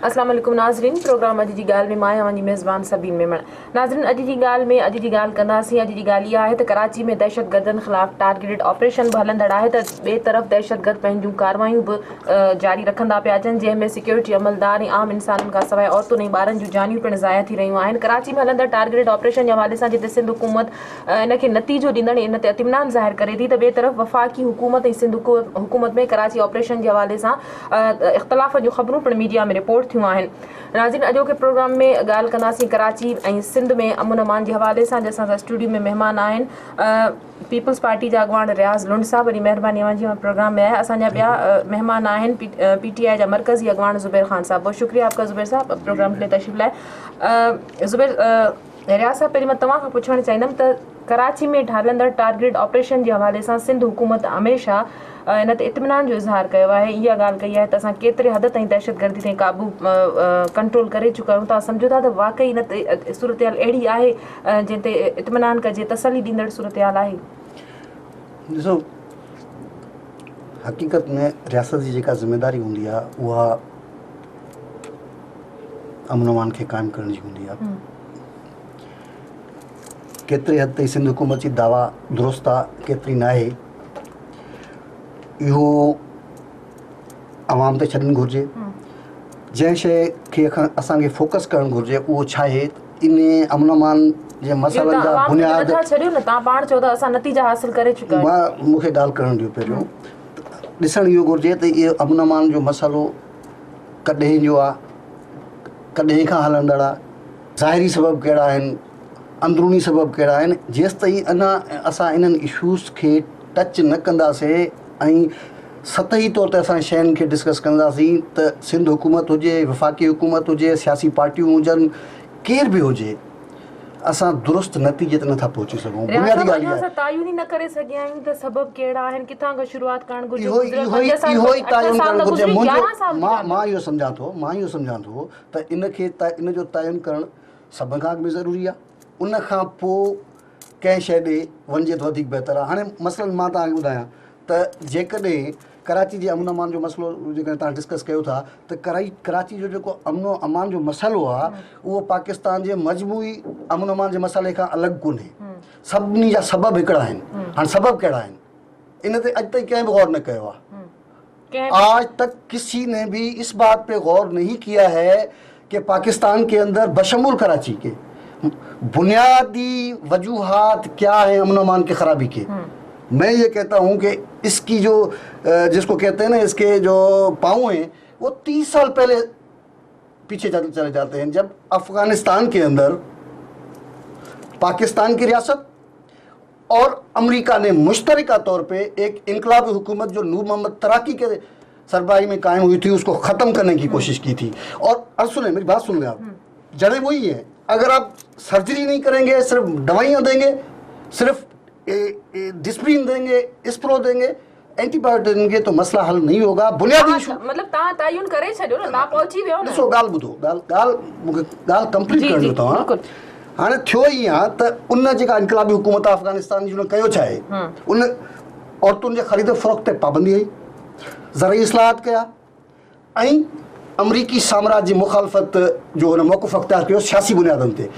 अस्सलाम वालेकुम नाज़रीन, प्रोग्राम अॼु जी ॻाल्हि में मां आहियां वञी मेज़बान सबीन मेमण। नाज़रीन, अॼु जी ॻाल्हि में अॼु जी ॻाल्हि कंदासीं। अॼु जी ॻाल्हि इहा आहे त कराची में दहशतगर्दनि ख़िलाफ़ टारगेटेड ऑपरेशन बि हलंदड़ आहे त ॿिए तरफ़ दहशतगर्द पंहिंजूं कार्रवायूं बि जारी रखंदा पिया अचनि, जंहिंमें सिक्योरिटी अमलदार ऐं आम इंसाननि खां सवाइ औरतुनि ऐं ॿारनि जूं जानियूं पिणु ज़ाया थी रहियूं आहिनि। कराची में हलंदड़ टारगेटेड ऑपरेशन जे हवाले सां जिते सिंध हुकूमत इनखे नतीजो ॾींदड़ इन ते इत्मीनान ज़ाहिर करे थी, त ॿिए तरफ़ वफ़ाक़ी हुकूमत ऐं सिंध हुकूमत में कराची ऑपरेशन जे हवाले सां इख़्तिलाफ़ जूं ख़बरूं पिणु मीडिया में रिपोर्ट थियूं आहिनि। नाज़रीन, अॼोके प्रोग्राम में ॻाल्हि कंदासीं कराची ऐं सिंध में अमन अमान जे हवाले सां, जंहिंसां असां स्टूडियो में महिमान आहिनि पीपल्स पार्टी जा अॻवान रियाज़ लुंड साहब, वॾी महिरबानी अवां जी प्रोग्राम में आया। असांजा ॿिया महिमान आहिनि PTI जा मरकज़ी अॻवान ज़ुबैर ख़ान साहब। बहुत शुक्रिया आपका ज़ुबैर साहब प्रोग्राम के लिए तशरीफ़ लाए। ज़ुबैर रियाज़ साहब, पहिरीं मां तव्हां खां पुछणु चाहींदमि त कराची में हलंदड़ टारगेट ऑपरेशन जे हवाले सां सिंध हुकूमत हमेशा इन ते इत्मीनान जो इज़हार कयो आहे, इहा ॻाल्हि कई आहे त असां केतिरे हद ताईं दहशतगर्दी ते क़ाबू कंट्रोल करे चुका आहियूं। तव्हां सम्झो था त वाक़ई इन ते सूरत हाल अहिड़ी आहे जंहिं ते इत्मीनान कजे, तसली ॾींदड़ सूरत हाल आहे? ॾिसो, हक़ीक़त में रियासत जी जेका ज़िम्मेदारी हूंदी आहे उहा अमन अमान खे क़ाइमु करण जी हूंदी आहे। केतिरे हद ताईं सिंध हुकूमत जी दावा दुरुस्त आहे, केतिरी न आहे, इहो आवाम ते छॾणु घुरिजे। जंहिं शइ खे असांखे फोकस करणु घुरिजे उहो छा आहे, इन अमन अमान जे मसइलनि जा बुनियाद छॾियो न, तव्हां पाण चओ था असां नतीजा हासिल करे चुका आहियूं। मूंखे ॻाल्हि करणु ॾियो। पहिरियों ॾिसणु इहो घुरिजे त इहो अमन अमान जो मसइलो कॾहिं जो आहे, कॾहिं खां हलंदड़ आहे, ज़ाहिरी सबब कहिड़ा आहिनि, अंदरूनी सबब कहिड़ा आहिनि। जेसि ताईं अञा असां इन्हनि इशूज़ खे टच न कंदासीं ऐं सतही तौर ते असां शयुनि खे डिस्कस कंदासीं त सिंध हुकूमत हुजे, वफ़ाक़ी हुकूमत हुजे, सियासी पार्टियूं हुजनि, केर बि हुजे, असां दुरुस्त नतीजे ते नथा पहुची सघूं। बुनियादी ॻाल्हि आहे असां तायुन ई न करे सघिया आहियूं त सबब कहिड़ा आहिनि, किथां खां शुरूआत करणु घुरिजे? इहो ई तयन करणु घुरिजे। मां इहो सम्झां थो त इन जो तयन करणु सभिनि खां बि ज़रूरी आहे। उन खां पोइ कंहिं शइ ॾे वञिजे त वधीक बहितर आहे। हाणे मसइलनि मां तव्हांखे ॿुधायां त जेकॾहिं कराची जे अमन अमान जो मसइलो जेकॾहिं तव्हां डिस्कस कयो था त कराची जो जेको अमन अमान जो मसइलो आहे उहो पाकिस्तान जे मजमूई अमन अमान जे मसइले खां अलॻि कोन्हे। सभिनी जा सबब हिकिड़ा आहिनि। हाणे सबब कहिड़ा आहिनि, इन ते अॼु ताईं कंहिं बि गौर न कयो आहे। आज तक किसी ने भी इस बात पे गौर नहीं किया है कि पाकिस्तान के अंदर बशमूल कराची के बुनियादी वजूहात क्या हैं अमन अमान की खराबी के। मैं ये कहता हूँ कि इसकी जो जिसको कहते हैं ना, इसके जो पाँव हैं वो 30 साल पहले पीछे चले जाते हैं, जब अफगानिस्तान के अंदर पाकिस्तान की रियासत और अमेरिका ने मुश्तरका तौर पे एक इनकलाबी हुकूमत जो नूर मोहम्मद तराकी के सरबराही में कायम हुई थी, उसको ख़त्म करने की कोशिश की थी। और सुने मेरी बात सुन लें आप, जड़ें वही हैं। अगर आप सर्जरी नहीं करेंगे, सिर्फ दवाइयाँ देंगे, सिर्फ डिस्प्रिन देंगे, स्प्रो देंगे, एंटीबायोटिक देंगे तो मसला हल नहीं होगा। बुनियादी इशू मतलब तव्हां तयन करे छॾियो न, तव्हां पहुची वियो न। ॾिसो, ॻाल्हि ॿुधो, ॻाल्हि कंप्लीट करण ॾियो तव्हां। हाणे थियो ई आहे त उन जेका इनकलाबी हुकूमत आहे अफगानिस्तान जी, उन कयो छा आहे, उन औरतुनि जे ख़रीद फ़रोख़्त ते पाबंदी आई, ज़रई इस्लाहात कया ऐं अमरीकी साम्राज्य जी मुखालफ़त जो हुन मौक़िफ़ अख़्तियार कयो सियासी बुनियादनि ते।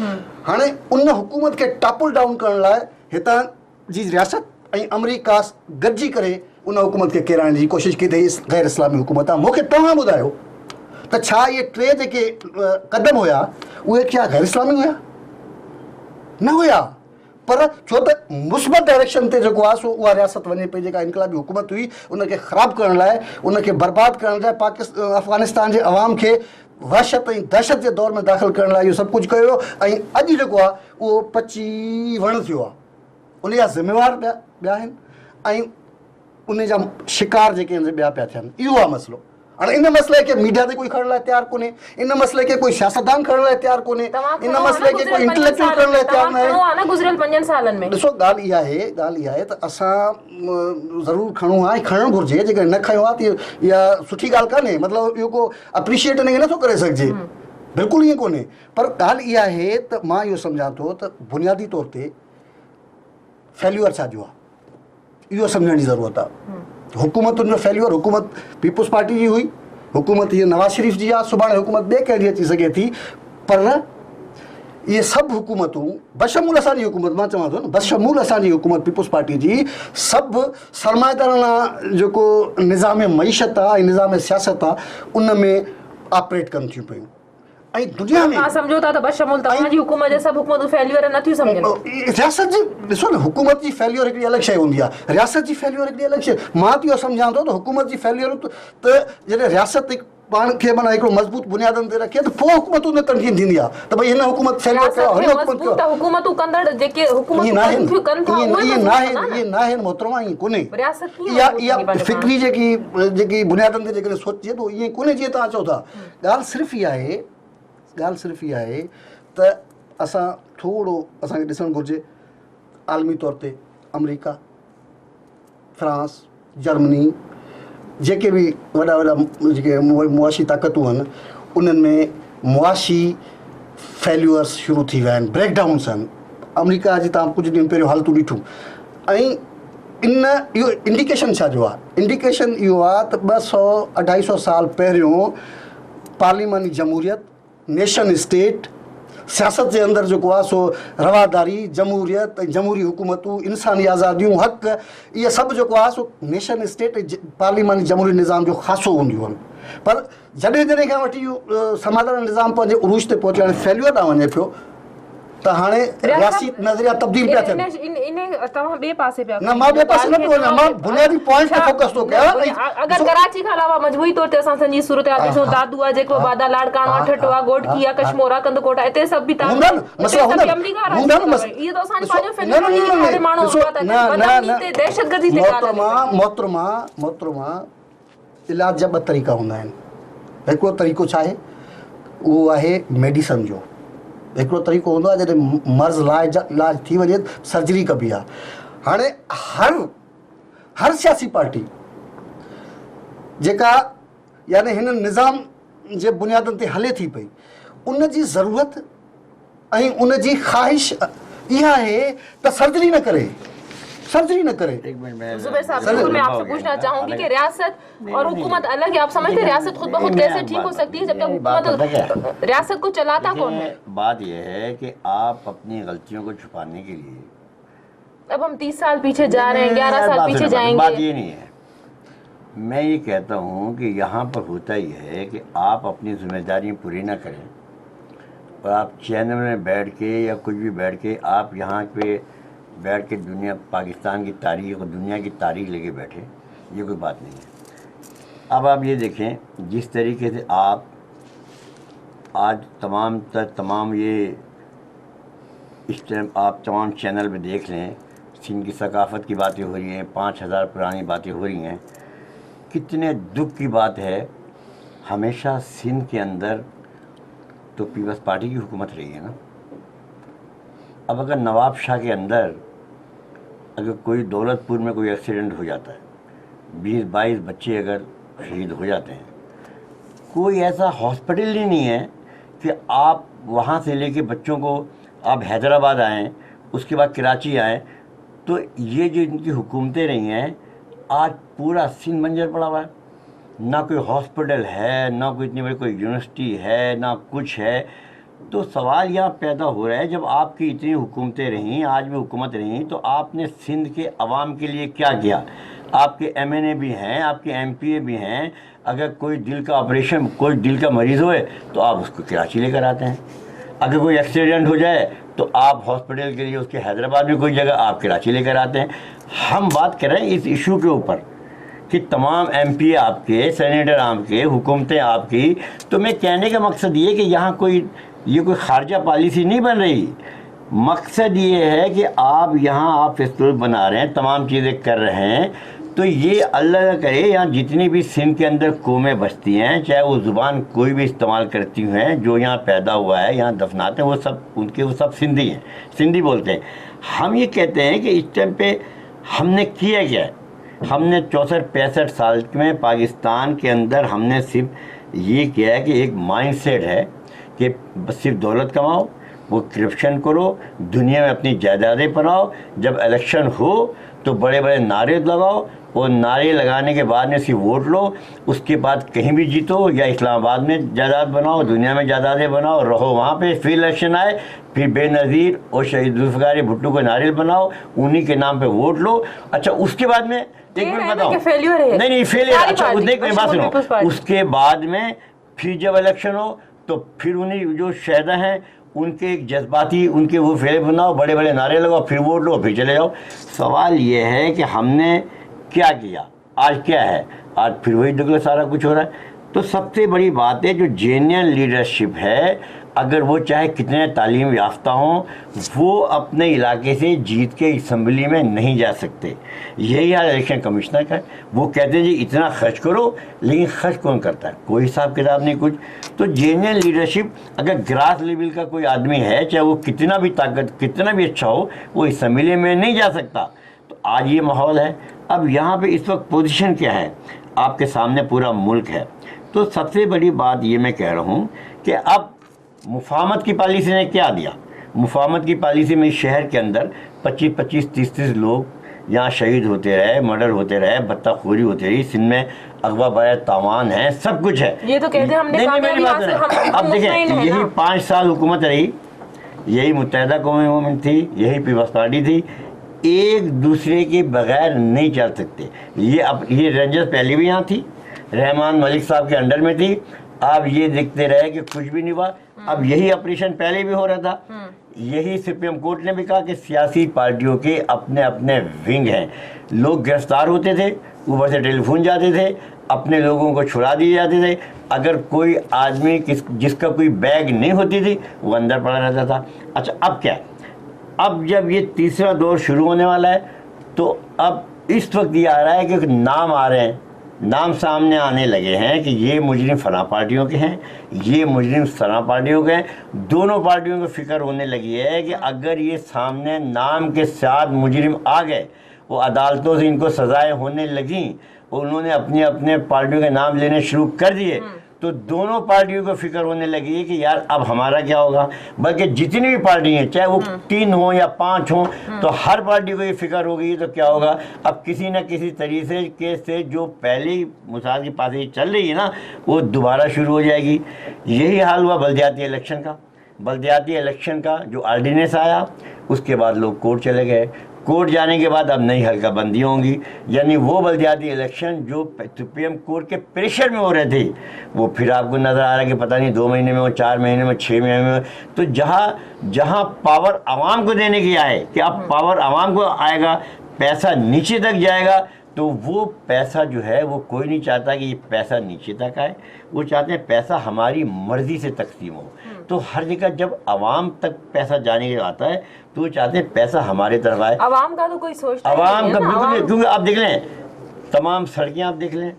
हाणे उन हुकूमत खे टॉपल डाउन करण लाइ हितां जी रियासत ऐं अमरीका गॾिजी करे उन हुकूमत खे किराइण जी कोशिशि कई अथई। गैर इस्लामी हुकूमत आहे। मूंखे तव्हां ॿुधायो त छा इहे टे जेके क़दम हुया उहे छा गैर इस्लामी हुया? न हुया, पर छो त मुस्बत डायरेक्शन ते जेको आहे सो उहा रियासत वञे पई, जेका इनकलाबी हुकूमत हुई उनखे ख़राबु करण लाइ, उनखे बर्बादु करण लाइ, अफ़गानिस्तान जे अवाम खे वहशत ऐं दहशत जे दौर में दाख़िल करण लाइ इहो सभु कुझु कयो। ऐं अॼु जेको आहे उहो पची वण थियो आहे। उन जा ज़िम्मेवार ॿिया आहिनि ऐं उन जा शिकार जेके आहिनि ॿिया पिया थियनि। इहो आहे मसइलो। हाणे इन मसइले खे मीडिया ते कोई खणण लाइ तयारु कोन्हे, इन मसइले खे कोई सियासतदान खणण लाइ तयारु कोन्हे, इन मसइले खे कोई इंटेलेक्चुअल खणण लाइ तयारु न आहे। गुज़िरियल 5 सालनि में ॾिसो, ॻाल्हि इहा आहे त असां ज़रूरु खणूं आहे, खणणु घुरिजे। जेकर न खयो आहे त इहा सुठी ॻाल्हि कान्हे। मतिलबु इहो को अप्रिशिएट इनखे नथो करे सघिजे, बिल्कुलु ईअं कोन्हे। पर ॻाल्हि इहा आहे त मां इहो सम्झां थो त बुनियादी तौर ते फेल्यूअर छाजो आहे इहो सम्झण जी ज़रूरत आहे। हुकूमतुनि जो फेल्यूअर, हुकूमत पीपुल्स पार्टी जी हुई, हुकूमत ये नवाज शरीफ़ जी आहे, सुभाणे हुकूमत ॿिए कंहिंजी अची सघे थी, पर ये सभु हुकूमतूं बशमूल असांजी हुकूमत, मां चवां थो न, बशमूल असांजी हुकूमत पीपुल्स पार्टी जी, सभु सरमाएदाराना जेको निज़ाम मईशत आहे ऐं निज़ाम सियासत आहे उन में ऑपरेट कनि थियूं पियूं। ऐं दुनिया में तव्हां सम्झो था त बशमूल तव्हांजी हुकूमत जे सभु हुकूमतूं फेल्यूअर नथियूं सम्झनि। रियासत जी ॾिसो न, हुकूमत जी फेल्यूअर हिकिड़ी अलॻि शइ हूंदी आहे, रियासत जी फेल्यूअर हिकिड़ी अलॻि शइ। मां त इहो सम्झां थो त हुकूमत जी फेल्यूअर त जॾहिं रियासत पाण खे माना हिकिड़ो मज़बूत बुनियादनि ते रखे त पोइ हुकूमतूं न तनक़ीद थींदी आहे त भई हिन हुकूमत फेल्यूअर कयो, हिन हुकूमत कयो। हुकूमतूं कंदड़ जेके ईअं हुकूमतूं न कनि थियूं कनि था उहे इहे मज़बूत न आहिनि मोहतरमा, ईअं कोन्हे। रियासत कीअं इहा मज़बूत इहा थींदी पंहिंजे फिक्री जेकी बुनियादनि ते जेकॾहिं सोचे थो, ईअं कोन्हे जीअं तव्हां चओ था। ॻाल्हि सिर्फ़ु इहा आहे त असां थोरो असांखे ॾिसणु घुरिजे आलमी तौर ते अमेरिका, फ्रांस, जर्मनी, जेके बि वॾा जेके मुआशी ताक़तूं आहिनि उन्हनि में मुआशी फेल्यूअर्स शुरू थी विया आहिनि, ब्रेकडाउन्स आहिनि। अमेरिका जी तव्हां कुझु ॾींहं पहिरियों हालतूं ॾिठूं, ऐं इहो इंडिकेशन छा जो आहे? इंडिकेशन इहो आहे त 200-250 साल पहिरियों पार्लिमानी जमहूरियत, नेशन स्टेट, सियासत जे अंदरि जेको आहे सो रवादारी, जमहूरियत ऐं जमहूरी हुकूमतूं, इंसानी आज़ादियूं, हक़, इहे सभु जेको आहे सो नेशन स्टेट ऐं पार्लिमानी जमहूरी निज़ाम जो ख़ासो हूंदियूं आहिनि। पर जॾहिं खां वठी इहो समाधान निज़ाम पंहिंजे उरूज ते पहुचे, हाणे फेल्यूअर ॾांहुं वञे पियो, त हाणे रियासी नज़रिया तब्दील पिया थियनि। तव्हां ॿिए पासे पिया न, मां ॿिए पासे न पियो वञां, मां बुनियादी पॉइंट ते फोकस थो कयां। अगरि कराची खां अलावा मजबूरी तौर ते असां संजी सूरत हाल ॾिसूं, दादू आहे जेको बादा लाड़काणो, अठटवा, गोटकी आहे, कशमोरा, कंदकोटा, हिते सभु बि हूंदा न मसला, हूंदा इहो त असांजो पंहिंजो फिल्म माण्हू दहशतगर्दी ते मोहतरमा इलाज जा 2 तरीक़ा हूंदा आहिनि। हिकिड़ो तरीक़ो छा आहे? उहो आहे मेडिसन जो। हिकिड़ो तरीक़ो हूंदो आहे जॾहिं मर्ज़ इलाज थी वञे सर्जरी कबी आहे। हाणे हर सियासी पार्टी जेका यानी हिन निज़ाम जे बुनियादनि ते हले थी पई, उन जी ज़रूरत ऐं उन जी ख़्वाहिश इहा आहे त सर्जरी न करे। एक मिनट में जुबैर साहब, मैं आपसे पूछना चाहूंगी कि रियासत और हुकूमत अलग है। आप समझते हैं रियासत खुद ब खुद कैसे ठीक हो सकती है जब तक हुकूमत, रियासत को चलाता कौन है? बात यह है कि आप अपनी गलतियों को छुपाने के लिए, अब हम 30 साल पीछे जा रहे हैं, 11 साल पीछे जाएंगे। बात ये नहीं है। मैं ये कहता हूँ कि यहाँ पर होता ही है कि आप अपनी जिम्मेदारी पूरी ना करें और आप चैनल में बैठ के या कुछ भी बैठ के आप यहाँ पे बैठ के दुनिया, पाकिस्तान की तारीख और दुनिया की तारीख लेके बैठे, ये कोई बात नहीं है। अब आप ये देखें, जिस तरीके से आप आज तमाम ये इस टाइम आप तमाम चैनल पे देख लें, सिंध की सकाफ़त की बातें हो रही हैं, 5000 पुरानी बातें हो रही हैं। कितने दुख की बात है, हमेशा सिंध के अंदर तो पीपल्स पार्टी की हुकूमत रही है ना। अब अगर नवाब शाह के अंदर अगर कोई दौलतपुर में कोई एक्सीडेंट हो जाता है, 20-22 बच्चे अगर शहीद हो जाते हैं, कोई ऐसा हॉस्पिटल ही नहीं है कि आप वहाँ से लेके बच्चों को आप हैदराबाद आएँ, उसके बाद कराची आएँ, तो ये जो इनकी हुकूमतें रही हैं, आज पूरा सिंध मंजर पड़ा हुआ है। ना कोई हॉस्पिटल है, ना कोई इतनी बड़ी कोई यूनिवर्सिटी है, ना कुछ है। तो सवाल यहाँ पैदा हो रहा है, जब आपकी इतनी हुकूमतें रहीं, आज भी हुकूमत रहीं, तो आपने सिंध के अवाम के लिए क्या किया? आपके MNA भी हैं, आपके MPA भी हैं। अगर कोई दिल का ऑपरेशन, कोई दिल का मरीज़ होए तो आप उसको कराची लेकर आते हैं। अगर कोई एक्सीडेंट हो जाए तो आप हॉस्पिटल के लिए उसके हैदराबाद में कोई जगह आप कराची लेकर आते हैं। हम बात कर रहे हैं इस इशू के ऊपर कि तमाम MPA आपके, सेनेटर आपके, हुकूमतें आपकी। तो मैं कहने का मकसद ये कि यहाँ ये कोई खारजा पॉलिसी नहीं बन रही। मकसद ये है कि आप यहाँ आप फेस्टिवल बना रहे हैं, तमाम चीज़ें कर रहे हैं, तो ये अल्लाह करे यहाँ जितनी भी सिंध के अंदर कौमें बसती हैं, चाहे वो ज़ुबान कोई भी इस्तेमाल करती हैं, जो यहाँ पैदा हुआ है, यहाँ दफनाते हैं, वो सब सिंधी हैं, सिंधी बोलते हैं। हम ये कहते हैं कि इस टाइम पे हमने किया क्या है? हमने 64-65 साल में पाकिस्तान के अंदर हमने सिर्फ ये किया है कि एक माइंड सेट है कि बस सिर्फ दौलत कमाओ, वो करप्शन करो, दुनिया में अपनी जायदादें बनाओ, जब इलेक्शन हो तो बड़े बड़े नारे लगाओ, और नारे लगाने के बाद में सिर्फ वोट लो, उसके बाद कहीं भी जीतो या इस्लामाबाद में जायदाद बनाओ, दुनिया में जायदादें बनाओ, रहो वहाँ पे, फिर इलेक्शन आए फिर बेनज़ीर और शहीद जुल्फ़िकार भुट्टो को नारियल बनाओ, उन्हीं के नाम पे वोट लो। अच्छा उसके बाद में एक मिनट बताओ, नहीं फेलियर, अच्छा देख मेरी बात सुनो, उसके बाद में फिर जब इलेक्शन हो तो फिर उन्हीं जो शहदा हैं उनके जज्बाती उनके वो फेले बनाओ, बड़े बड़े नारे लगाओ, फिर वोट लो, फिर चले जाओ। सवाल ये है कि हमने क्या किया, आज क्या है, आज फिर वही देखो सारा कुछ हो रहा है। तो सबसे बड़ी बात है जो जेन्युइन लीडरशिप है, अगर वो चाहे कितने तालीम याफ्ता हों, वो अपने इलाके से जीत के असम्बली में नहीं जा सकते। यही हाल इलेक्शन कमिश्नर का है। वो कहते हैं जी इतना खर्च करो, लेकिन खर्च कौन करता है, कोई हिसाब किताब नहीं कुछ। तो जेन्युइन लीडरशिप अगर ग्रास लेवल का कोई आदमी है, चाहे वो कितना भी ताकत कितना भी अच्छा हो, वो असम्बली में नहीं जा सकता। तो आज ये माहौल है। अब यहाँ पे इस वक्त पोजीशन क्या है, आपके सामने पूरा मुल्क है। तो सबसे बड़ी बात ये मैं कह रहा हूँ कि अब मुफाहमत की पॉलिसी ने क्या दिया। मुफाहमत की पॉलिसी में शहर के अंदर 25-25, 30-30 लोग यहाँ शहीद होते रहे, मर्डर होते रहे, बत्ताखोरी होती रही, सिंध में अगवा बया तावान है, सब कुछ है। ये तो कहते हैं हमने मेरी बात है। अब देखें यही 5 साल हुकूमत रही, यही मुत्तहिदा कौमी मूवमेंट थी, यही पीपल्स पार्टी थी, एक दूसरे के बगैर नहीं चल सकते। ये रेंजर्स पहले भी यहाँ थी, रहमान मलिक साहब के अंडर में थी। अब ये देखते रहे कि कुछ भी नहीं हुआ। अब यही ऑपरेशन पहले भी हो रहा था। यही सुप्रीम कोर्ट ने भी कहा कि सियासी पार्टियों के अपने अपने विंग हैं। लोग गिरफ्तार होते थे, ऊपर से टेलीफोन जाते थे, अपने लोगों को छुड़ा दिए जाते थे। अगर कोई आदमी जिसका कोई बैग नहीं होती थी, वो अंदर पड़ा रहता था। अच्छा अब क्या है, अब जब ये तीसरा दौर शुरू होने वाला है, तो अब इस वक्त ये आ रहा है कि नाम आ रहे हैं, नाम सामने आने लगे हैं कि ये मुजरिम फलां पार्टियों के हैं, ये मुजरिम फलां पार्टियों के हैं। दोनों पार्टियों को फिक्र होने लगी है कि अगर ये सामने नाम के साथ मुजरिम आ गए, वो अदालतों से इनको सज़ाएं होने लगीं और उन्होंने अपने अपने पार्टियों के नाम लेने शुरू कर दिए, तो दोनों पार्टियों को फिक्र होने लगी है कि यार अब हमारा क्या होगा। बल्कि जितनी भी पार्टी हैं, चाहे वो 3 हो या 5 हों, तो हर पार्टी को ये फिक्र होगी तो क्या होगा। अब किसी न किसी तरीके से जो पहले मुसाद की पार्टी चल रही है ना, वो दोबारा शुरू हो जाएगी। यही हाल हुआ बल्दियाती इलेक्शन का। बल्दियाती इलेक्शन का जो ऑर्डिनेंस आया, उसके बाद लोग कोर्ट चले गए। कोर्ट जाने के बाद अब नई हल्का बंदी होंगी, यानी वो बल्दियाती इलेक्शन जो सुप्रीम कोर्ट के प्रेशर में हो रहे थे, वो फिर आपको नज़र आ रहा है कि पता नहीं 2 महीने में हो, 4 महीने में, 6 महीने में। तो जहाँ पावर आवाम को देने की आए कि अब पावर आवाम को आएगा, पैसा नीचे तक जाएगा, तो वो पैसा जो है वो कोई नहीं चाहता कि ये पैसा नीचे तक आए। वो चाहते हैं पैसा हमारी मर्जी से तकसीम हो। तो हर जगह जब आवाम तक पैसा जाने के आता है, तो वो चाहते हैं पैसा हमारे तरफ आए। आवाम का तो कोई सोचता आवाम का बिल्कुल, क्योंकि आप देख लें तमाम सड़कें, आप देख लें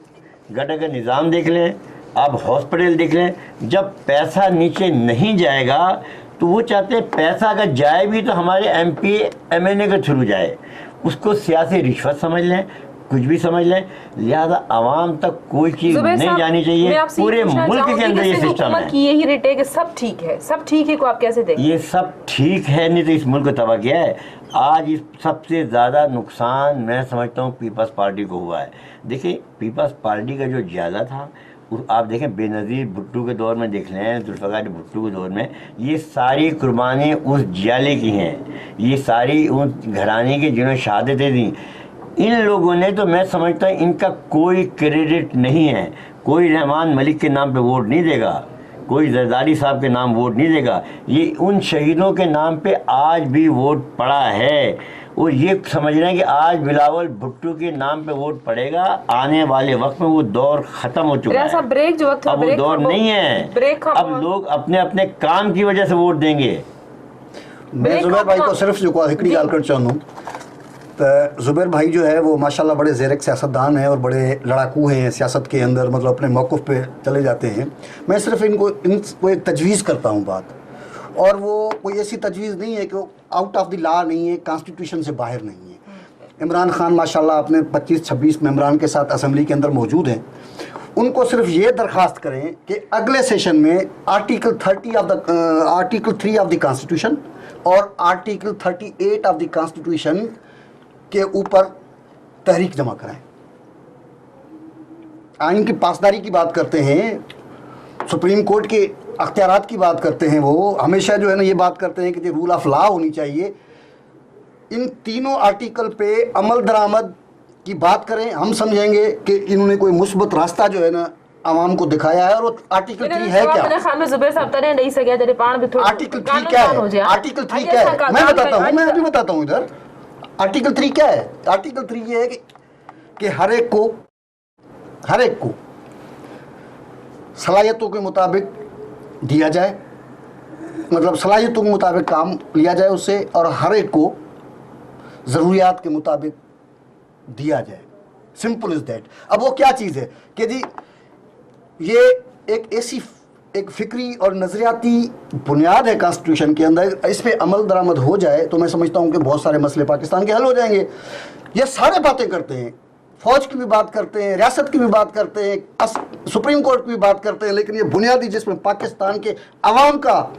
गटर का निज़ाम, देख लें आप हॉस्पिटल देख लें, जब पैसा नीचे नहीं जाएगा तो वो चाहते हैं पैसा अगर जाए भी तो हमारे MP MNA के थ्रू जाए। उसको सियासी रिश्वत समझ लें, कुछ भी समझ लें, लिहाजा आवाम तक कोई चीज़ नहीं जानी चाहिए। पूरे मुल्क के अंदर ये सिस्टम है। यही रेट है कि सब ठीक है, सब ठीक है को आप कैसे देखें? ये सब ठीक है, नहीं तो इस मुल्क को तबाह किया है। आज इस सबसे ज़्यादा नुकसान मैं समझता हूँ पीपल्स पार्टी को हुआ है। देखिए पीपल्स पार्टी का जो ज़्यादा था, आप देखें बेनज़ीर भुट्टो के दौर में देख लें, जुल्फ़िकार भुट्टो के दौर में, ये सारी कुर्बानी उस जियाले की हैं, ये सारी उस घराने की जिन्होंने शहादतें दी। इन लोगों ने, तो मैं समझता हूँ इनका कोई क्रेडिट नहीं है। कोई रहमान मलिक के नाम पे वोट नहीं देगा, कोई जरदारी साहब के नाम वोट नहीं देगा। ये उन शहीदों के नाम पे आज भी वोट पड़ा है, और ये समझ रहे हैं कि आज बिलावल भुट्टो के नाम पे वोट पड़ेगा। आने वाले वक्त में वो दौर ख़त्म हो चुका है। ब्रेक जो वक्त अब वो दौर नहीं है। अब लोग अपने अपने काम की वजह से वोट देंगे। मैं जुबैर भाई को सिर्फ जो हिकड़ी गाल कर चाहूँ, तो जुबैर भाई जो है वो माशाल्लाह बड़े ज़ेरक सियासतदान हैं और बड़े लड़ाकू हैं सियासत के अंदर, मतलब अपने मौक़िफ़ पे चले जाते हैं। मैं सिर्फ इनको एक तजवीज़ करता हूँ बात, और वो कोई ऐसी तजवीज़ नहीं है कि वो आउट ऑफ द लॉ नहीं है, कॉन्स्टिट्यूशन से बाहर नहीं है। इमरान खान माशाल्लाह अपने 25-26 मेंबरान के साथ असम्बली के अंदर मौजूद हैं। उनको सिर्फ ये दरख्वास्त करें कि अगले सेशन में आर्टिकल 3 ऑफ द कॉन्स्टिट्यूशन और आर्टिकल 38 ऑफ द कॉन्स्टिट्यूशन के ऊपर तहरीक जमा कराएं। आइन की पासदारी की बात करते हैं, सुप्रीम कोर्ट के अख्तियारात की बात करते हैं, वो हमेशा जो है ना ये बात करते हैं कि रूल ऑफ लॉ होनी चाहिए। इन तीनों आर्टिकल पे अमल दरामद की बात करें, हम समझेंगे कि इन्होंने कोई मुस्बत रास्ता जो है ना आवाम को दिखाया है। और वो आर्टिकल 3 है क्या? जुबैर साहब तरह नहीं सके जरे पान भी थोड़ा आर्टिकल 3 क्या है? आर्टिकल 3 क्या है? मैं बताता हूँ, मैं अभी बताता हूँ इधर। आर्टिकल 3 क्या है? आर्टिकल 3 ये है कि हर एक को सलाहियतों के मुताबिक दिया जाए, मतलब सलाहियतों के मुताबिक काम लिया जाए उससे, और हर एक को ज़रूरियात के मुताबिक दिया जाए। Simple is that. अब वो क्या चीज़ है कि जी ये एक ऐसी एक फ़िक्री और नज़रियाती बुनियाद है कॉन्स्टिट्यूशन के अंदर, इस पर अमल दरामद हो जाए तो मैं समझता हूँ कि बहुत सारे मसले पाकिस्तान के हल हो जाएंगे। ये सारे बातें करते हैं, फ़ौज की भी बात करते हैं, रियासत की भी बात करते हैं, सुप्रीम कोर्ट की भी बात करते हैं, लेकिन ये बुनियादी जिसमें पाकिस्तान के अवाम का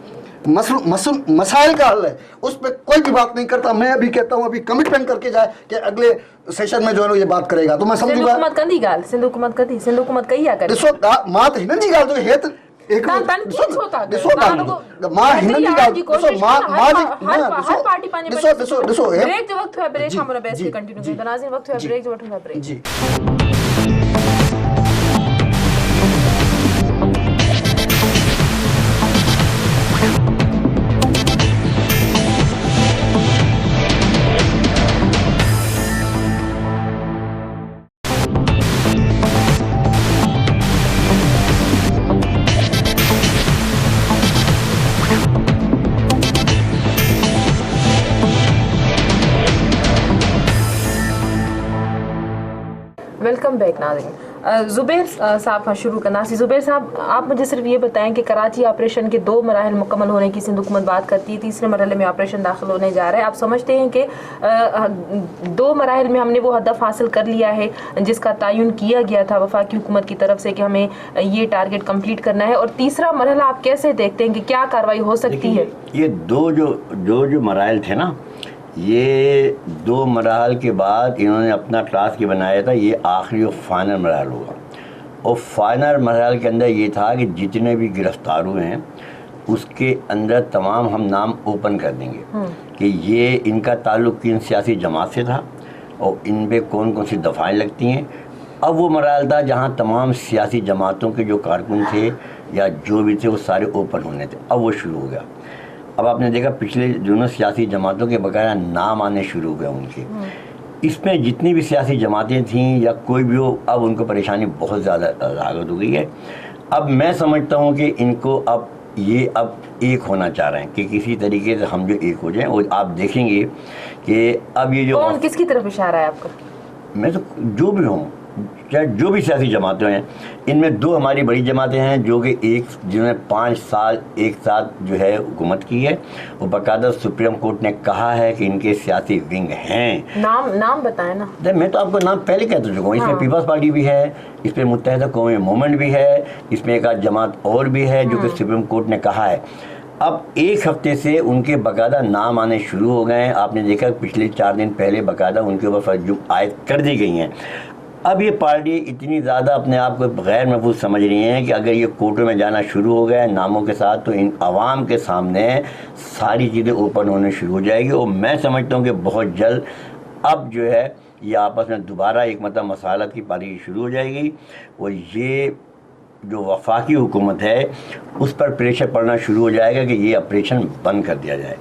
मसाइल का हल है उस पर कोई भी बात नहीं करता। मैं अभी कहता हूँ, अभी कमिटमेंट करके जाए कि अगले सेशन में जो है ये बात करेगा, तो मैं समझूंगा। सिंधु हुकूमत कही या करे ॾिसो मां त हिननि जी ॻाल्हि जो हेत एक मां हिननि जी ॻाल्हि ॾिसो हर पार्टी पंहिंजे ॾिसो ब्रेक जो वक्त है, ब्रेक हम बेस के कंटिन्यू करें। नाज़रीन वक्त है ब्रेक जो वठूंगा ब्रेक जी। वेलकम बैक नाज़रीन। जुबैर साहब का शुरू करना। जुबैर साहब, आप मुझे सिर्फ ये बताएं कि कराची ऑपरेशन के 2 मराहल मुकम्मल होने की सिंध हुकूमत बात करती है, तीसरे मरहले में ऑपरेशन दाखिल होने जा रहा है। आप समझते हैं कि 2 मराहल में हमने वो हदफ हासिल कर लिया है जिसका तयन किया गया था वफाकी हुकूमत की तरफ से कि हमें ये टारगेट कंप्लीट करना है, और तीसरा मरहला आप कैसे देखते हैं कि क्या कार्रवाई हो सकती है? ये जो मराहल थे ना, ये 2 मराहल के बाद इन्होंने अपना क्लास की बनाया था, ये आखिरी और फाइनल मराहल होगा। और फाइनल मराहल के अंदर ये था कि जितने भी गिरफ्तार हुए हैं उसके अंदर तमाम हम नाम ओपन कर देंगे कि ये इनका ताल्लुक़ किन सियासी जमात से था और इन पे कौन कौन सी दफ़ाएँ लगती हैं। अब वो मराहल था जहाँ तमाम सियासी जमातों के जो कारकुन थे या जो भी थे वो सारे ओपन होने थे। अब वो शुरू हो गया। अब आपने देखा पिछले दिनों सियासी जमातों के बकाया नाम आने शुरू हो गए उनके। इसमें जितनी भी सियासी जमातें थीं या कोई भी हो, अब उनको परेशानी बहुत ज़्यादा लागत हो गई है। अब मैं समझता हूँ कि इनको अब एक होना चाह रहे हैं कि किसी तरीके से हम जो एक हो जाएं। और आप देखेंगे कि अब ये जो किसकी तरफ इशारा है आपका? मैं तो जो भी हूँ, चाहे जो भी सियासी जमातें हैं, इनमें 2 हमारी बड़ी जमातें हैं जो कि जिन्होंने 5 साल एक साथ जो है हुकूमत की है। वो बाकायदा सुप्रीम कोर्ट ने कहा है कि इनके सियासी विंग हैं। नाम बताएं ना। मैं तो आपको नाम पहले कह चुका हूँ। इसमें पीपल्स पार्टी भी है, इसमें मुत्तहिदा कौमी मूवमेंट भी है, इसमें एक आध जमात और भी है जो कि सुप्रीम कोर्ट ने कहा है। अब 1 हफ्ते से उनके बाकायदा नाम आने शुरू हो गए हैं। आपने देखा पिछले 4 दिन पहले बाकायदा उनके ऊपर फर्ज आयद कर दी गई हैं। अब ये पार्टी इतनी ज़्यादा अपने आप को गैर महफूज समझ रही हैं कि अगर ये कोर्टों में जाना शुरू हो गया नामों के साथ, तो इन आवाम के सामने सारी चीज़ें ओपन होने शुरू हो जाएगी। और मैं समझता हूँ कि बहुत जल्द अब जो है ये आपस में दोबारा एक मतलब मसालत की पारी शुरू हो जाएगी। और ये जो वफाकी हुकूमत है उस पर प्रेशर पड़ना शुरू हो जाएगा कि ये ऑपरेशन बंद कर दिया जाए।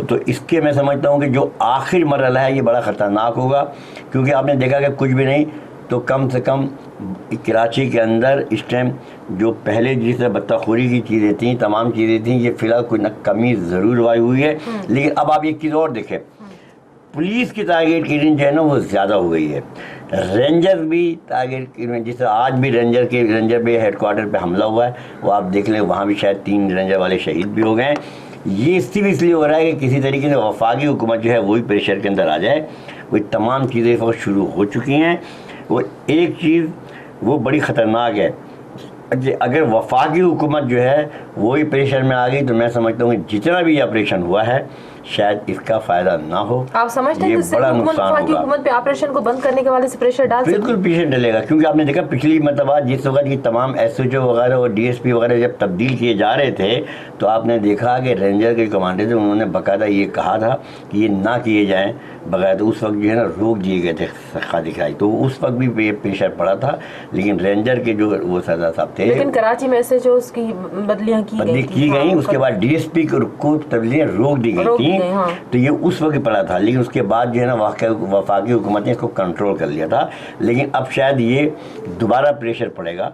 तो इसके मैं समझता हूँ कि जो आखिरी मरहला है ये बड़ा ख़तरनाक होगा, क्योंकि आपने देखा कि कुछ भी नहीं तो कम से कम कराची के अंदर इस टाइम जो पहले जिस बत्ताखोरी की चीज़ें थी, तमाम चीज़ें थी, ये फ़िलहाल कोई न कमी ज़रूर आई हुई है। लेकिन अब आप एक चीज़ और देखें, पुलिस की टारगेट किलिंग जो है ना वो ज़्यादा हो गई है। रेंजर भी टारगेट किलिंग, जैसे आज भी रेंजर पे हेडक्वार्टर पे हमला हुआ है, वो आप देख लें, वहाँ भी शायद 3 रेंजर वाले शहीद भी हो गए हैं। ये सिर्फ इसलिए हो रहा है कि किसी तरीके से वफाकी हुकूमत जो है वही प्रेशर के अंदर आ जाए। वही तमाम चीज़ें शुरू हो चुकी हैं। वो एक चीज़ वो बड़ी ख़तरनाक है अगर वफाकी हुकूमत जो है वही प्रेशर में आ गई तो मैं समझता हूँ कि जितना भी ऑपरेशन हुआ है शायद इसका फायदा ना हो। आप समझते हैं ये कि बड़ा नुकसान होगा। हुकूमत पे ऑपरेशन को बंद करने के वाले से प्रेशर डाल सकती है? बिल्कुल पीछे डलेगा, क्योंकि आपने देखा पिछली मतलब जिस वक्त ये तमाम एसएचओ वगैरह और डीएसपी वगैरह जब तब्दील किए जा रहे थे तो आपने देखा कि रेंजर के कमांडर थे उन्होंने बाकायदा ये कहा था कि ये ना किए जाएँ बगैर, तो उस वक्त जो है ना रोक दिए गए थे खादी खाई, तो उस वक्त भी प्रेशर पड़ा था। लेकिन रेंजर के जो वो सरदार साहब थे, लेकिन कराची में एसएचओ की बदलियां की गई, उसके बाद डीएसपी को तब्दीलियाँ रोक दी गई थी। तो ये उस वक्त पड़ा था, लेकिन उसके बाद जो है ना वफाकी हुकूमत ने इसको कंट्रोल कर लिया था। लेकिन अब शायद ये दोबारा प्रेशर पड़ेगा,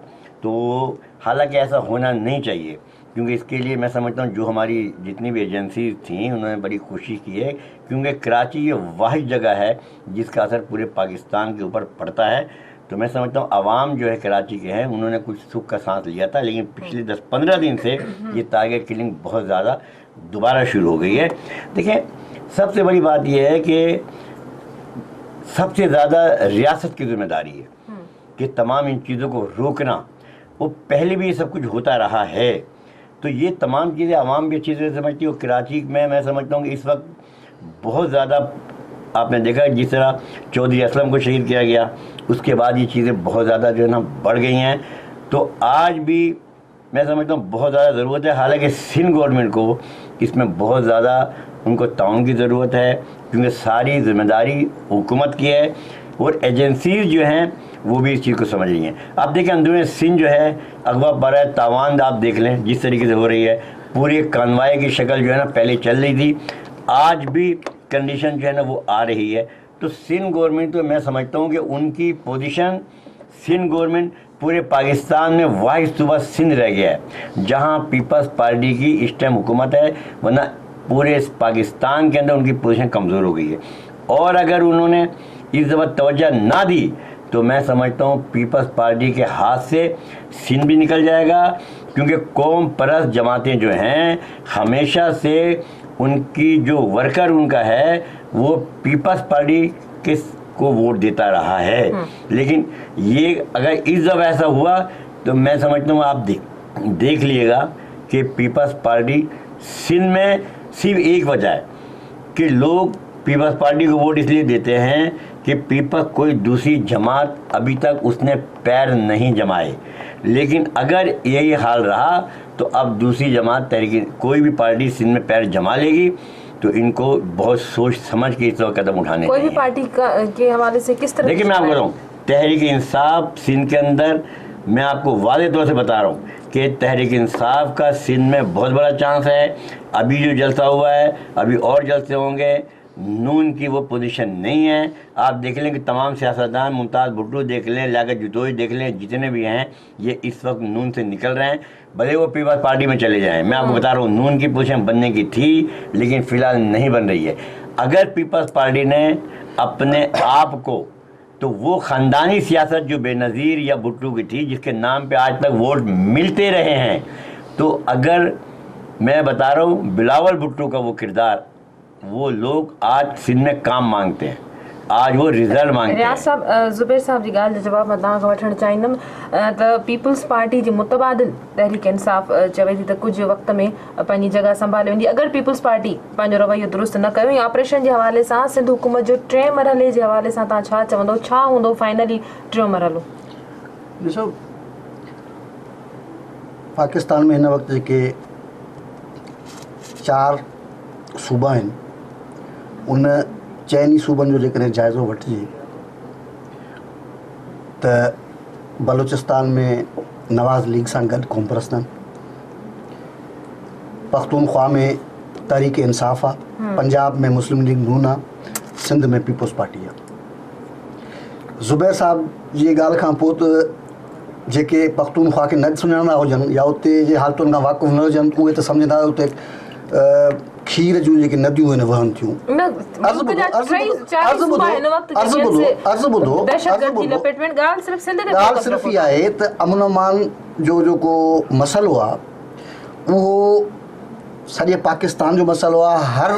तो हालांकि ऐसा होना नहीं चाहिए, क्योंकि इसके लिए मैं समझता हूँ जो हमारी जितनी भी एजेंसी थी उन्होंने बड़ी कोशिश की है, क्योंकि कराची ये वाहिद जगह है जिसका असर पूरे पाकिस्तान के ऊपर पड़ता है। तो मैं समझता हूँ आवाम जो है कराची के हैं उन्होंने कुछ सुख का सांस लिया था, लेकिन पिछले 10-15 दिन से ये टारगेट किलिंग बहुत ज़्यादा दोबारा शुरू हो गई है। देखिए सबसे बड़ी बात यह है कि सबसे ज़्यादा रियासत की जिम्मेदारी है कि तमाम इन चीज़ों को रोकना। वो पहले भी ये सब कुछ होता रहा है, तो ये तमाम चीज़ें आवाम भी अच्छी तरह समझती है। कराची में मैं समझता हूँ कि इस वक्त बहुत ज़्यादा आपने देखा जिस तरह चौधरी असलम को शहीद किया गया, उसके बाद ये चीज़ें बहुत ज़्यादा जो है ना बढ़ गई हैं। तो आज भी मैं समझता हूँ बहुत ज़्यादा ज़रूरत है, हालांकि सिंध गवर्नमेंट को इसमें बहुत ज़्यादा उनको ताउन की ज़रूरत है, क्योंकि सारी जिम्मेदारी हुकूमत की है और एजेंसीज जो हैं वो भी इस चीज़ को समझ रही हैं। आप देखें अंदरूनी सिंध जो है अगवा बरा तावान आप देख लें जिस तरीके से हो रही है, पूरी कानवाई की शक्ल जो है ना पहले चल रही थी, आज भी कंडीशन जो है ना वो आ रही है। तो सिंध गवर्नमेंट तो मैं समझता हूँ कि उनकी पोजीशन, सिंध गवर्नमेंट पूरे पाकिस्तान में वाहिद सूबा सिंध रह गया है जहाँ पीपल्स पार्टी की इस टाइम हुकूमत है, वरना पूरे पाकिस्तान के अंदर उनकी पोजीशन कमज़ोर हो गई है। और अगर उन्होंने इस दफ़ा तवज्जो ना दी तो मैं समझता हूँ पीपल्स पार्टी के हाथ से सिंध भी निकल जाएगा, क्योंकि कौम परस्त जमातें जो हैं हमेशा से उनकी जो वर्कर उनका है वो पीपल्स पार्टी के को वोट देता रहा है। लेकिन ये अगर इस दफ़ा ऐसा हुआ तो मैं समझता हूँ आप देख लीजिएगा कि पीपल्स पार्टी सिंध में सिर्फ एक वजह है कि लोग पीपल्स पार्टी को वोट इसलिए देते हैं कि पीपल्स कोई दूसरी जमात अभी तक उसने पैर नहीं जमाए। लेकिन अगर यही हाल रहा तो अब दूसरी जमात तहरीक कोई भी पार्टी सिंध में पैर जमा लेगी, तो इनको बहुत सोच समझ के इस वक्त कदम उठाने कोई भी पार्टी के हवाले से किस तरह। देखिए मैं आपको बताऊँ, तहरीक इंसाफ सिंध के अंदर मैं आपको वादे तौर से बता रहा हूँ कि तहरीक इंसाफ का सिंध में बहुत बड़ा चांस है। अभी जो जलसा हुआ है अभी और जलसे होंगे। नून की वो पोजीशन नहीं है। आप देख लें कि तमाम सियासतदान, मुमताज़ भुट्टो देख लें, लियाकत जतोई देख लें, जितने भी हैं ये इस वक्त नून से निकल रहे हैं, भले वो पीपल्स पार्टी में चले जाएं। मैं आपको बता रहा हूँ नून की पोजीशन बनने की थी लेकिन फ़िलहाल नहीं बन रही है। अगर पीपल्स पार्टी ने अपने आप को, तो वो ख़ानदानी सियासत जो बेनज़ीर या भुट्टो की थी जिसके नाम पे आज तक वोट मिलते रहे हैं, तो अगर मैं बता रहा हूँ बिलावल भुट्टो का वो किरदार, वो लोग आज सिंध में काम मांगते हैं, आज वो रिजल्ट मांगते हैं। रियाज साहब, ज़ुबैर साहब जी ॻाल्हि जो जवाब मां तव्हां खां वठणु चाहींदमि। त पीपल्स पार्टी जी मुतबादिल तहरीक इंसाफ़ चवे थी त कुझु वक़्त में पंहिंजी जॻह संभाले वेंदी अगरि पीपल्स पार्टी पंहिंजो रवैयो दुरुस्त न कयो। ऐं ऑपरेशन जे हवाले सां सिंध हुकूमत जो 3 मरहले जे हवाले सां तव्हां छा चवंदो, छा हूंदो फाइनली 3 मरहलो? ॾिसो पाकिस्तान में हिन वक़्तु जेके 4 सूबा आहिनि उन चइनी सूबनि जो जेकॾहिं जाइज़ो वठिजे त बलूचिस्तान में नवाज़ लीग सां गॾु क़ौम परस्तनि, पख्तूनख्वा में तहरीक इंसाफ़ आहे, पंजाब में मुस्लिम लीग नून आहे, सिंध में पीपल्स पार्टी आहे। ज़ुबैर साहब जी ॻाल्हि खां पोइ त जेके पख्तूनख्वा खे न सुञाणंदा हुजनि या उते जे हालतुनि खां वाक़ुफ़ु न हुजनि उहे त सम्झंदा उते खीर जूं जेके नदियूं आहिनि वहनि थियूं। ॻाल्हि सिर्फ़ु इहा आहे त अमन अमान जो जेको मसइलो आहे उहो सॼे पाकिस्तान जो मसइलो आहे। हर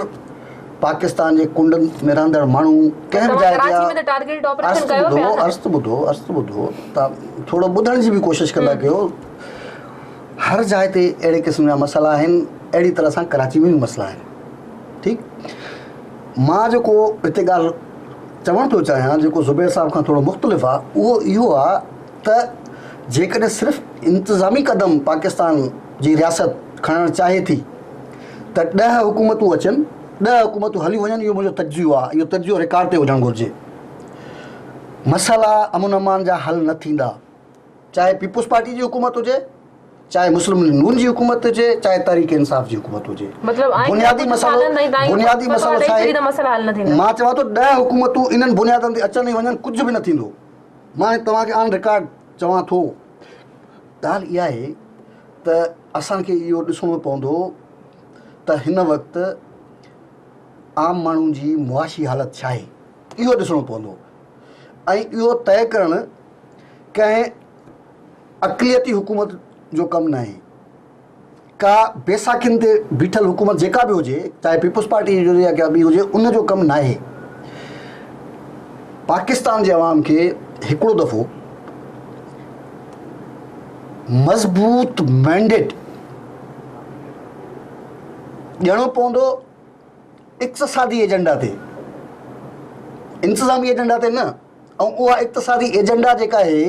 पाकिस्तान जे कुंडनि में रहंदड़ माण्हू कंहिं बि जाइ कराची में त टारगेटेड ऑपरेशन कयो पिया न। अर्स्त ॿुधो तव्हां थोरो ॿुधण जी बि कोशिशि कंदा कयो। हर जाइ ते अहिड़े क़िस्म जा मसइला आहिनि, अहिड़ी तरह सां कराची में बि मसइला आहिनि। ठीकु, मां जेको हिते ॻाल्हि चवणु थो चाहियां, जेको ज़ुबैर साहिब खां थोरो मुख़्तलिफ़ आहे, उहो इहो आहे त जेकॾहिं सिर्फ़ु इंतिज़ामी क़दम पाकिस्तान जी रियासत खणणु चाहे थी त 10 हुकूमतूं अचनि, 10 हुकूमतूं हली वञनि, इहो मुंहिंजो तजियो आहे, इहो तजियो रिकॉर्ड ते हुजणु घुरिजे। मसइला अमन अमान जा हल न थींदा, चाहे पीपुल्स पार्टी जी हुकूमत हुजे, चाहे मुस्लिम लीग नून जी हुकूमत हुजे, चाहे तहरीक इंसाफ़ जी हुकूमत हुजे। बुनियादी मसइलो छा आहे? मां चवां थो 10 हुकूमतूं इन्हनि बुनियादनि ते अचनि ऐं वञनि, कुझु बि न थींदो। मां तव्हांखे ऑन रिकॉर्ड चवां थो, ॻाल्हि इहा आहे त असांखे इहो ॾिसणो पवंदो त हिन वक़्तु आम माण्हुनि जी मुआशी हालत छा आहे, इहो ॾिसणो पवंदो। ऐं इहो तइ करणु कंहिं अक़लियती हुकूमत जो कमु न आहे। का बेसाखियुनि ते बीठल हुकूमत जेका बि हुजे, चाहे पीपुल्स पार्टी जी हुजे या का बि हुजे, उनजो कमु न आहे। पाकिस्तान जे अवाम खे हिकिड़ो दफ़ो मज़बूत मैंडेट ॾियणो पवंदो इक़्तिसादी एजेंडा ते, इंतिज़ामी एजेंडा ते न। ऐं उहा इक़्तिसादी एजेंडा जेका आहे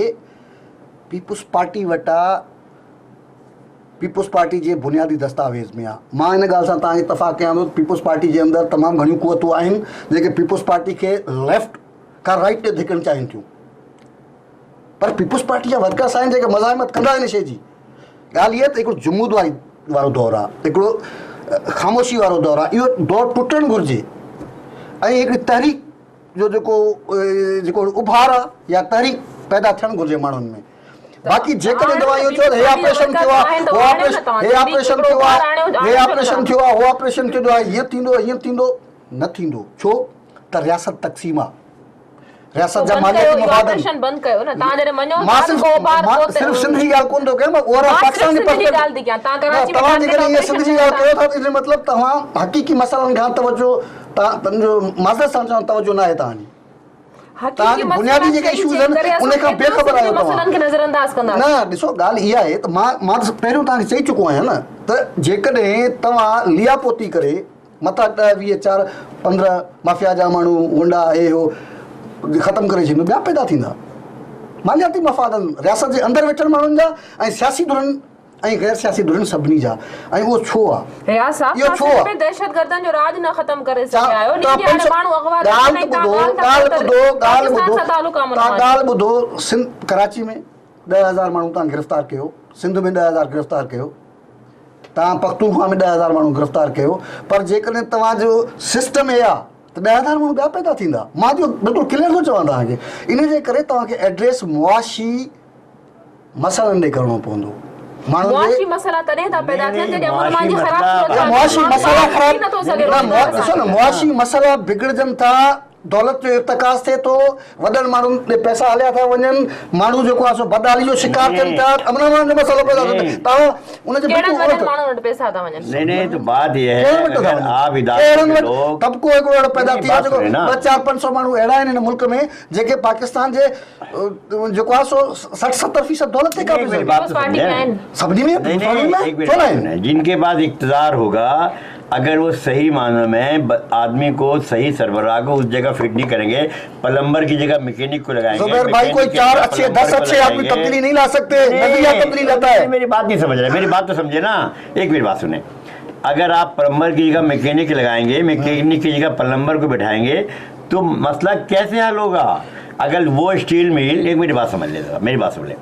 पीपुल्स पार्टी वटां, पीपुल्स पार्टी जे बुनियादी दस्तावेज़ में आहे। मां हिन ॻाल्हि सां तव्हां इतफ़ाक़ कयां थो, पीपुल्स पार्टी जे अंदरि तमामु घणियूं क़ुवतूं आहिनि जेके पीपुल्स पार्टी खे लेफ्ट खां राइट ते धिकणु चाहिनि थियूं, पर पीपुल्स पार्टी जा वर्कर्स आहिनि जेके मज़ाहिमत कंदा आहिनि शइ जी। ॻाल्हि इहा त हिकिड़ो जुमूदवारी वारो दौरु आहे, हिकिड़ो ख़ामोशी वारो दौरु आहे, इहो दौरु टुटणु घुरिजे। ऐं हिकिड़ी तहरीक जो जेको उभार आहे या तहरीक पैदा थियणु घुरिजे माण्हुनि में। बाक़ी जेकॾहिं दवाइयूं चओ हे ऑपरेशन थियो आहे, हे ऑपरेशन थियो आहे, हे ऑपरेशन थियो आहे, हो ऑपरेशन थियो आहे, हीअं थींदो, हीअं थींदो, न थींदो। छो त रियासत तक़सीम आहे, रियासत जा मालियाती मफ़ाद बंदि कयो न। तव्हां जॾहिं मञो मां सिर्फ़ु सिंध जी ॻाल्हि कोन थो कयां, मां ओवरऑल पाकिस्तान जे पर्सपेक्टिव। तव्हां जेकॾहिं इहा सिंध जी ॻाल्हि कयो था त इन मतिलबु तव्हां हक़ीक़ी मसइलनि खां तवजो, तव्हांजो माज़रत सां चवण तवजो न आहे तव्हांजी। तव्हांजी बुनियादी जेके इशूज़ आहिनि उन खां बेख़बर आहियो तव्हां। न ॾिसो, ॻाल्हि इहा आहे त मां पहिरियों तव्हांखे चई चुको आहियां न त जेकॾहिं तव्हां लियापोती करे मथां 10, 20, 4, 15 माफ़िया जा माण्हू गुंडा हे हो ख़तमु करे छॾींदो, ॿिया पैदा थींदा मालियाती मफ़ादनि रियासत जे अंदरि वेठल माण्हुनि जा ऐं सियासी धुरनि ऐं गैर सियासी धुरनि सभिनी जा। ऐं उहो छो आहे? इहो छो आहे? दहशतगर्दनि जो राज न ख़तम करे सघिया आहियो। ॻाल्हि ॿुधो, सिंध कराची में 10,000 माण्हू तव्हां गिरफ़्तार कयो, सिंध में 10,000 गिरफ़्तार कयो, तव्हां पख्तूनख्वा में 10,000 माण्हू गिरफ़्तार कयो, पर जेकॾहिं तव्हांजो सिस्टम हे आहे त 10,000 माण्हू ॿिया पैदा थींदा। मां जो बिल्कुलु क्लियर थो चवां तव्हांखे, इन जे करे तव्हांखे एड्रेस मुआशी मसइलनि ॾे करिणो पवंदो। मुआशी मसइला तॾहिं था पैदा थियनि जॾहिं मुआशी मसइला बिगड़जनि था, दौलत जो इर्तिकाज़ थिए थो, वॾनि माण्हुनि ते पैसा हलिया था वञनि, माण्हू जेको आहे सो बदहाली जो शिकार थियनि था, अमन अमान जो मसइलो पैदा थिए थो। तव्हां उनजे पैसा था वञनि। नहीं तो बात ये है आप तबको हिकिड़ो अहिड़ो पैदा थी वियो जेको 200-400-500 माण्हू अहिड़ा आहिनि हिन मुल्क में जेके पाकिस्तान जे जेको आहे सो 60-70% दौलत ते काबिज़ सभिनी में। जिनके पास इक़्तिदार होगा, अगर वो सही मानों में आदमी को सही सरबराह को उस जगह फिट नहीं करेंगे, प्लम्बर की जगह मैकेनिक को लगाएंगे। ज़ुबैर भाई कोई 4 अच्छे 10 अच्छे आदमी तब्दीली नहीं ला सकते, नजरिया तब्दीली लाता है। मेरी बात नहीं समझ रहे, मेरी बात तो समझे ना, एक मेरी बात सुने। अगर आप प्लम्बर की जगह मैकेनिक लगाएंगे, मैकेनिक की जगह प्लम्बर को बिठाएंगे, तो मसला कैसे हल होगा? अगर वो स्टील मिल, एक मेरी बात समझ ले, मेरी बात सुन ले,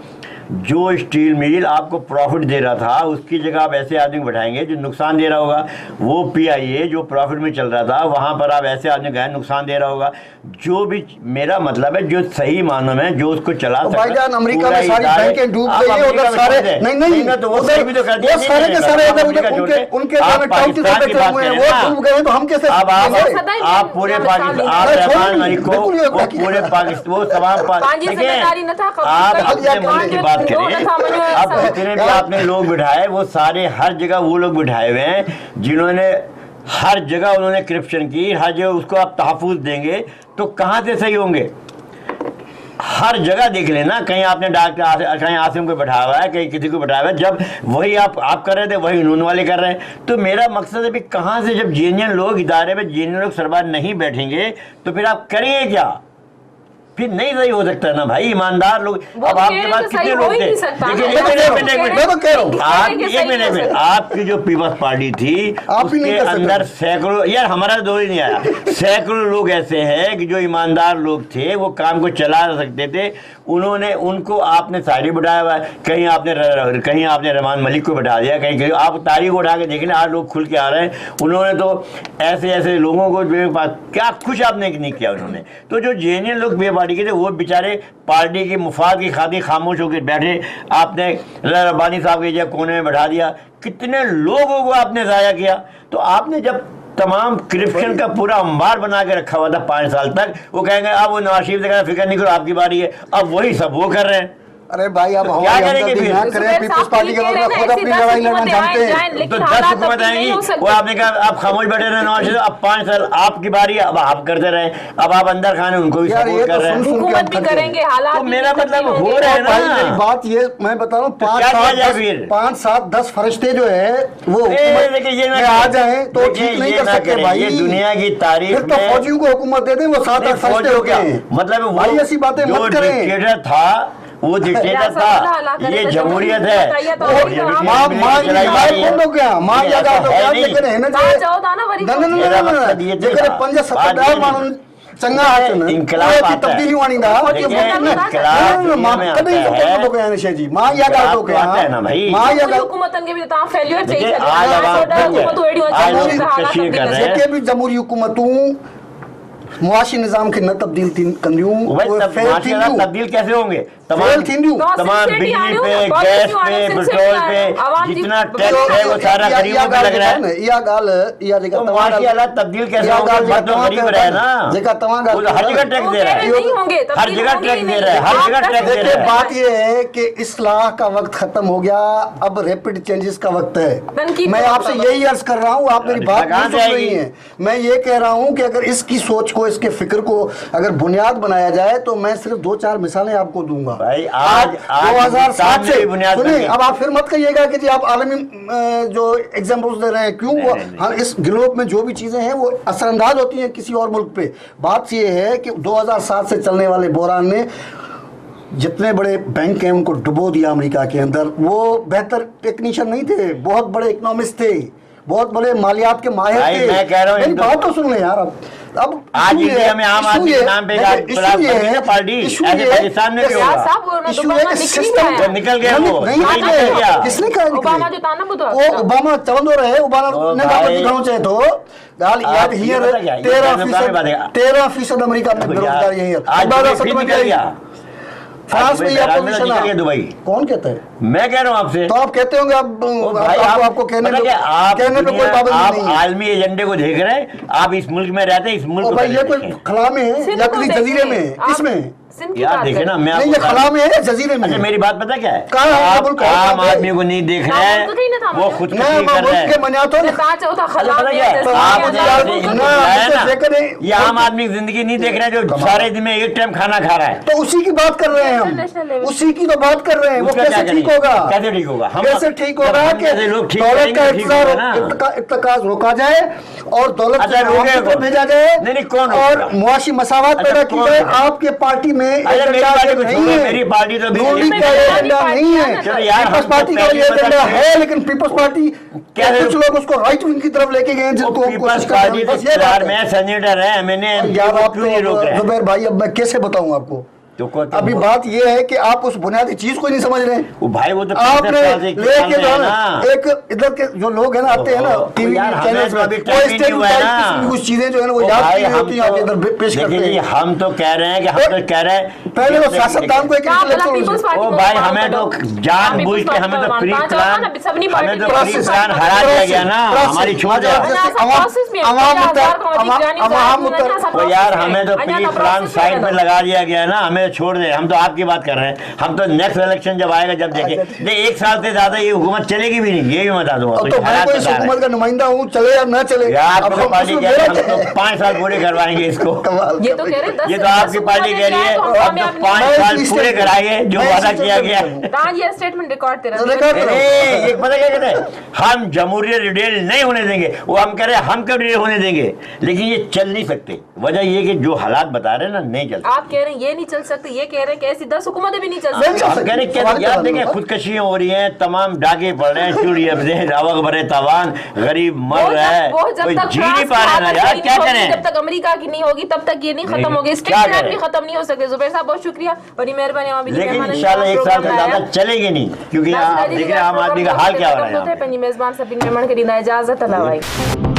जो स्टील मिल आपको प्रॉफिट दे रहा था उसकी जगह आप ऐसे आदमी बैठाएंगे जो नुकसान दे रहा होगा। वो पीआईए जो प्रॉफिट में चल रहा था वहाँ पर आप ऐसे आदमी गए नुकसान दे रहा होगा। जो भी मेरा मतलब है जो सही मानों में जो उसको चला सकता है। भाईजान अमेरिका में सारी बैंकें डूब गई है, उधर सारे नहीं तो वो भी तो कर वो सारे के सारे उनके वो डूब गए तो हम कैसे? अब आप पूरे पाकिस्तान को पूरे पाकिस्तान वो तमाम आप अपने मुल्क की बात करें। अब जितने भी आपने लोग बिठाए वो सारे हर जगह वो लोग बिठाए हुए हैं जिन्होंने हर जगह उन्होंने करप्शन की, हर जगह उसको आप तहफ़्फ़ुज़ देंगे तो कहाँ से सही होंगे? हर जगह देख लेना, कहीं आपने डॉक्टर कहीं आसिम को बैठाया हुआ है, कहीं किसी को बैठाया हुआ है, जब वही आप कर रहे थे वही नून वाले कर रहे हैं। तो मेरा मकसद है भी कहाँ से, जब जेन्युइन लोग इदारे में जेन्युइन लोग सरबार नहीं बैठेंगे तो फिर आप करेंगे क्या? फिर नहीं सही हो सकता ना भाई, ईमानदार लोग। अब आपके पास कितने लोग थे? देखिए एक मिनट में आपकी जो पीपल्स पार्टी थी उसके अंदर सैकड़ों, यार हमारा दौर ही नहीं आया, सैकड़ों लोग ऐसे हैं कि जो ईमानदार लोग थे, वो काम को चला सकते थे, उन्होंने उनको आपने साड़ी बैठाया हुआ है, कहीं आपने रहमान मलिक को बैठा दिया, कहीं आप तारीख उठा के देख लें, आज लोग खुल के आ रहे हैं। उन्होंने तो ऐसे लोगों को क्या कुछ आपने नहीं किया उन्होंने। तो जो जेन्युइन लोग पार्टी के थे वो बेचारे पार्टी की मुफाद की खातिर खामोश होकर बैठे, आपने रब्बानी साहब के जगह कोने में बैठा दिया, कितने लोगों को आपने ज़ाया किया। तो आपने जब तमाम करप्शन का पूरा अंबार बना के रखा हुआ था 5 साल तक, वो कहेंगे अब वो नवाज शरीफ से फिक्र नहीं करो आपकी बारी है, अब वही सब वो कर रहे हैं। अरे भाई अब क्या करेंगे फिर? पीपल्स पार्टी के लोग खुद अपनी लड़ाई लड़ना जानते हैं। तो 10 हुकूमत आएंगी, वो आपने कहा आप खामोश बैठे रहे नवाज शरीफ, अब 5 साल आपकी बारी है, अब आप करते रहे, अब आप अंदर खाने उनको भी सपोर्ट कर रहे हैं, हुकूमत भी करेंगे, हालात तो मेरा मतलब हो रहा है भाई। मेरी ना बात ये मैं बता रहा हूँ, 5, 7, 10 फरिश्ते जो है वो आ जाए तो ठीक नहीं कर सकते भाई। दुनिया की तारीख तो फौजियों को हुकूमत दे दें, वो 7-8 फरिश्ते हो गए। मतलब भाई ऐसी बातें मत करें। था वो डिक्टेटर था, ये जमहूरियत है। जमहूरी हुकूमतूं मुआशी निजाम के न तब्दील तब्दील कैसे होंगे? तमाम बिजली पे, गैस पे, पेट्रोल पे जितना टैक्स है वो सारा गरीबों पे लग रहा है। तो मुआशी हालात तब्दील कैसे होंगे? तो गरीब रहे ना, हर जगह टैक्स दे रहा है, हर जगह टैक्स दे रहा है, हर जगह टैक्स दे रहा है। बात ये है कि इस्लाह का वक्त खत्म हो गया, अब रैपिड चेंजेस का वक्त है। मैं आपसे यही अर्ज कर रहा हूँ, आप मेरी बात नहीं सुन रही हैं। मैं ये कह रहा हूँ कि अगर इसकी सोच को, इसके फिक्र को अगर बुनियाद बनाया जाए तो मैं सिर्फ 2-4 मिसालें आपको दूंगा भाई। आज 2007 से सुनिए, अब आप फिर मत कहिएगा कि जी आप आलमी जो एग्जाम्पल्स दे रहे हैं, क्यों वो हाँ, इस ग्लोब में जो भी चीजें हैं वो असरअंदाज होती हैं किसी और मुल्क पे। बात ये है कि 2007 से चलने वाले बहरान ने जितने बड़े बैंक हैं उनको डुबो दिया अमेरिका के अंदर। वो बेहतर टेक्नीशियन नहीं थे, बहुत बड़े इकोनॉमिस्ट थे, बहुत बड़े मालियात के माहिर थे। मैं कह रहा हूँ बात तो सुन ले यार। अब आज इंडिया में आम आदमी के नाम पे पार्टी पाकिस्तान में भी होगा, निकल गया वो, किसने कहा? ओबामा चवंदो रहे, ओबामा ने बाबत घणो चए थो ॻाल्हि यादि हींअर 13% अमेरिका में बेरोजगारी है। फ्रांस में अपोजिशन है, दुबई। कौन कहता है? मैं कह रहा हूँ आपसे। तो आप कहते होंगे आपको कहने पे कोई पाबंदी नहीं। आलमी एजेंडे को देख रहे हैं आप, इस मुल्क में रहते हैं, इस मुल्क भाई ये कोई खला में है या किसी जजीरे में है? किसमें? यार देखे ना, मैं ये खला में है, जजीरे में। अच्छा मेरी बात पता क्या है, आप आम आदमी को नहीं देख रहे हैं, वो खुद कर रहे हैं। ये आम आदमी की जिंदगी नहीं देख रहे हैं, जो सारे दिन में एक टाइम खाना खा रहा है। तो उसी की बात कर रहे हैं हम, उसी की तो बात कर रहे हैं। वो कैसे ठीक होगा? कैसे ठीक होगा? कैसे ठीक होगा कि दौलत का इत्तकाज रोका जाए और दौलत को भेजा जाए और मुआशी मसावत पैदा की जाए। आपके पार्टी में मेरी पार्टी तो एजेंडा नहीं है, पीपल्स पार्टी का ये एजेंडा है, लेकिन पीपल्स पार्टी कुछ लोग उसको राइट विंग की तरफ लेके गए, जिनको पीपल्स पार्टी में सेनेटर है, मैंने जुबैर भाई अब मैं कैसे बताऊं आपको? अभी बात ये है कि आप उस बुनियादी चीज को नहीं समझ रहे हैं। भाई वो तो आपने लेके जो है ना, एक इधर के जो लोग हैं ना, आते हैं ना टीवी चैनल्स में, कुछ चीजें जो है ना वो याद की होती हैं, आप इधर पेश करते हैं। हम तो कह रहे हैं कि हम तो कह रहे हैं पहले वो सियासतदान को एक ओ भाई हमें तो जानबूझ के हमें तो प्री प्लान हरा दिया गया ना, हमारी छोड़ दिया यार, हमें तो प्री प्लान साइड पे लगा दिया गया ना, हमें छोड़ दे, हम तो आपकी बात कर रहे हैं। हम तो नेक्स्ट इलेक्शन जब आएगा जब देखें। नहीं, 1 साल से ज्यादा ये हुकूमत चलेगी भी नहीं, ये भी बता दूंगा। अब तो मैं कोई इस हुकूमत का नुमाइंदा हूँ, चले या ना चले यार अब आपकी हम पार्टी उसमें कह रही है हम मेरा तो 5 साल पूरे करवाएंगे इसको। कमाल ये कर तो रही कह रहे है। हैं ये तो आपकी पार्टी कह रही है अब तो 5 मैं साल इस पूरे स्टेटमेंट- कराएंगे जो मैं इस वादा किया गया स्टेटमेंट है। हाँ, ये स्टेटमेंट रिकॉर्ड तेरा रिकॉर्ड करो। ये पता क्या कहते हैं, हम जमहूरियत रिटेल नहीं होने देंगे। वो हम कह रहे हैं हम कब रिटेल होने देंगे, लेकिन ये चल नहीं सकते। वजह ये कि जो हालात बता रहे हैं ना, नहीं चल आप कह रहे हैं ये नहीं चल सकते, ये कह रहे हैं कि ऐसी 10 हुकूमतें भी नहीं चल नहीं सकती। चल हम सकती। कह रहे हैं सवाल यार का देखें, जवाब खुदकशियां हो रही हैं, तमाम डाके पड़ रहे हैं, चूड़ी आवक भरे तावान, गरीब मर वो रहा है, जब कोई तक जी नहीं फ्रांस पा रहे की ना हालत यार, सही क्या नहीं होगी, करें। जब तक अमेरिका की नहीं होगी तब तक ये नहीं खत्म लेकिन होगी। क्या स्टेट करें? भी खत्म नहीं हो सकते। जुबैर साहब बहुत शुक्रिया, बड़ी मेहरबानी। लेकिन इंशाल्लाह 1 साल से ज्यादा चलेगी नहीं, क्योंकि यहाँ आप देख रहे हैं आम आदमी का हाल क्या हो रहा है यहाँ पे। मेजबान सभी मेहमान के इजाजत अल्लाह भाई।